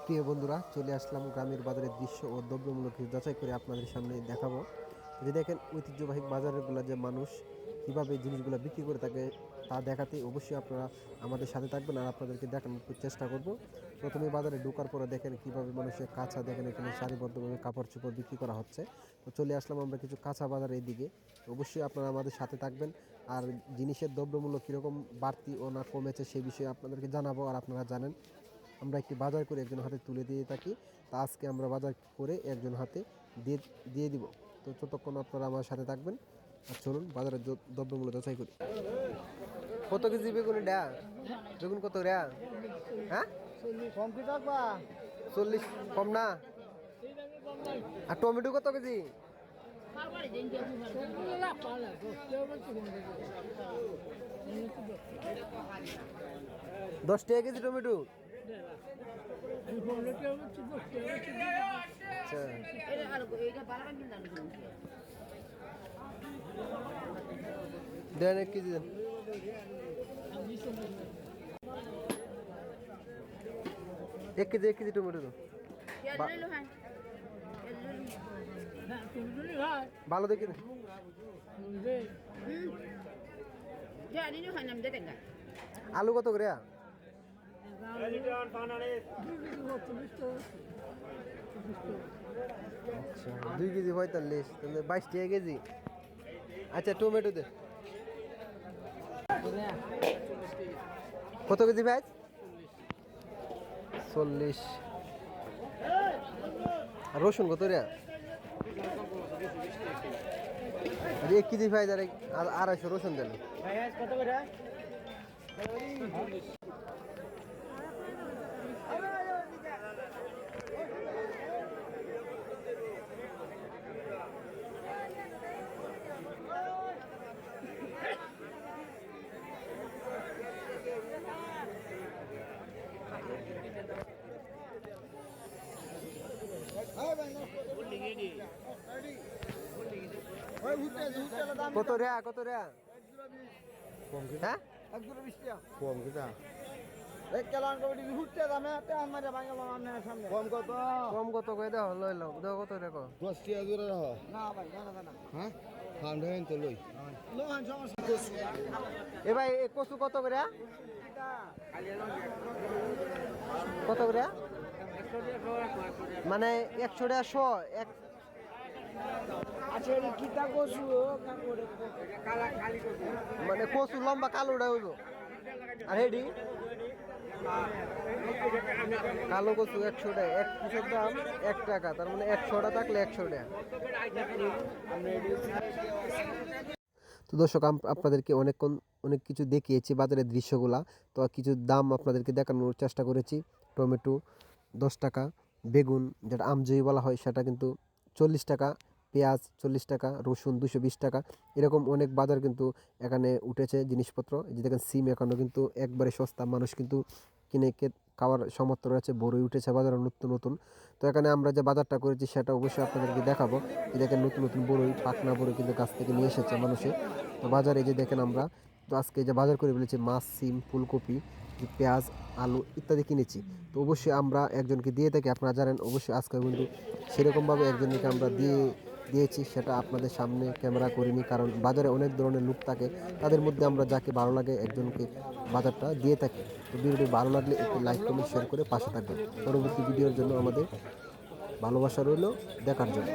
প্রিয় বন্ধুরা, চলে আসলাম গ্রামের বাজারের দৃশ্য ও দ্রব্যমূল্য কিছু যাচাই করে আপনাদের সামনে দেখাবো। যে দেখেন ঐতিহ্যবাহী বাজারগুলো যে মানুষ কীভাবে জিনিসগুলো বিক্রি করে থাকে তা দেখাতে অবশ্যই আপনারা আমাদের সাথে থাকবেন আর আপনাদেরকে দেখানোর চেষ্টা করব। প্রথমে বাজারে ঢোকার পরে দেখেন কীভাবে মানুষের কাঁচা, দেখেন এখানে সারিবদ্ধভাবে কাপড় চোপড় বিক্রি করা হচ্ছে। তো চলে আসলাম আমরা কিছু কাঁচা বাজারের দিকে। অবশ্যই আপনারা আমাদের সাথে থাকবেন আর জিনিসের দ্রব্যমূল্য কীরকম বাড়তি ও না কমেছে সেই বিষয়ে আপনাদেরকে জানাবো। আর আপনারা জানেন আমরা একটি বাজার করে একজন হাতে তুলে দিয়ে থাকি, তা আজকে আমরা বাজার করে একজন হাতে দিয়ে দিয়ে দিব। তো ততক্ষণ আপনারা আমার সাথে থাকবেন আর চলুন বাজারের দ্রব্যমূল্য যাচাই করি। কত কেজি বেগুন? বেগুন কত রে? হ্যাঁ, 40 কম না? আর টমেটো কত কেজি? 10 টাকা কেজি টমেটো। আচ্ছা, দেন 1 কেজি দেন। এক কেজি টমেটো তো ভালো দেখি। আলু কত করে? 2 কেজি 45, তাহলে 22 টাকা কেজি। আচ্ছা, টমেটো দে। কত কেজি ভাই? 40। আর রসুন কত রে? 1 কেজি ভাই, আর 250 রসুন দেন। কত করে? কত রে? কত রে? কম কি? হ্যাঁ, 120 টাকা কম কি? কম কত করে দাও? লই লও, দাও কত রে? 10 টাকা জোড়া রাখো না ভাই, না না। হ্যাঁ, খান দেন তো লই এ ভাই, কচু কত করে? কত করে? মানে 100 টাকা শ এক। মানে কচু লম্বা কালোটা হইব। আর হেডি কালো কচু 100 টাকা, এক পিসের দাম 1 টাকা, তার মানে 100টা থাকলে 100 টাকা। তো দর্শক, আপনাদেরকে অনেক কিছু দেখিয়েছি বাজারের দৃশ্যগুলা। তো কিছু দাম আপনাদেরকে দেখানোর চেষ্টা করেছি। টমেটো 10 টাকা, বেগুন যেটা আমজই বলা হয় সেটা কিন্তু 40 টাকা, পেঁয়াজ 40 টাকা, রসুন 220 টাকা। এরকম অনেক বাজার কিন্তু এখানে উঠেছে জিনিসপত্র। এই যে দেখেন সিম এখনও কিন্তু একবারে সস্তা, মানুষ কিন্তু কিনে খাওয়ার সামর্থ্য রয়েছে। বড়ই উঠেছে বাজারে নতুন নতুন। তো এখানে আমরা যে বাজারটা করেছি সেটা অবশ্যই আপনাদেরকে দেখাবো। এই দেখেন নতুন নতুন বড়ই, পাকনা বড়ই কিন্তু গাছ থেকে নিয়ে এসেছে মানুষে। তো বাজারে যে দেখেন আমরা তো আজকে যে বাজার করে ফেলেছি মাছ, সিম, ফুলকপি, পেঁয়াজ, আলু ইত্যাদি কিনেছি। তো অবশ্যই আমরা একজনকে দিয়ে থাকি, আপনারা জানেন। অবশ্যই আজকে কিন্তু সেরকমভাবে একজনকে আমরা দিয়েছি, সেটা আপনাদের সামনে ক্যামেরা করিনি, কারণ বাজারে অনেক ধরনের লোক থাকে, তাদের মধ্যে আমরা যাকে ভালো লাগে একজনকে বাজারটা দিয়ে থাকি। তো ভিডিওটি ভালো লাগলে একটু লাইক, কমেন্ট, শেয়ার করে পাশে থাকবেন। পরবর্তী ভিডিওর জন্য আমাদের ভালোবাসা রইল দেখার জন্য।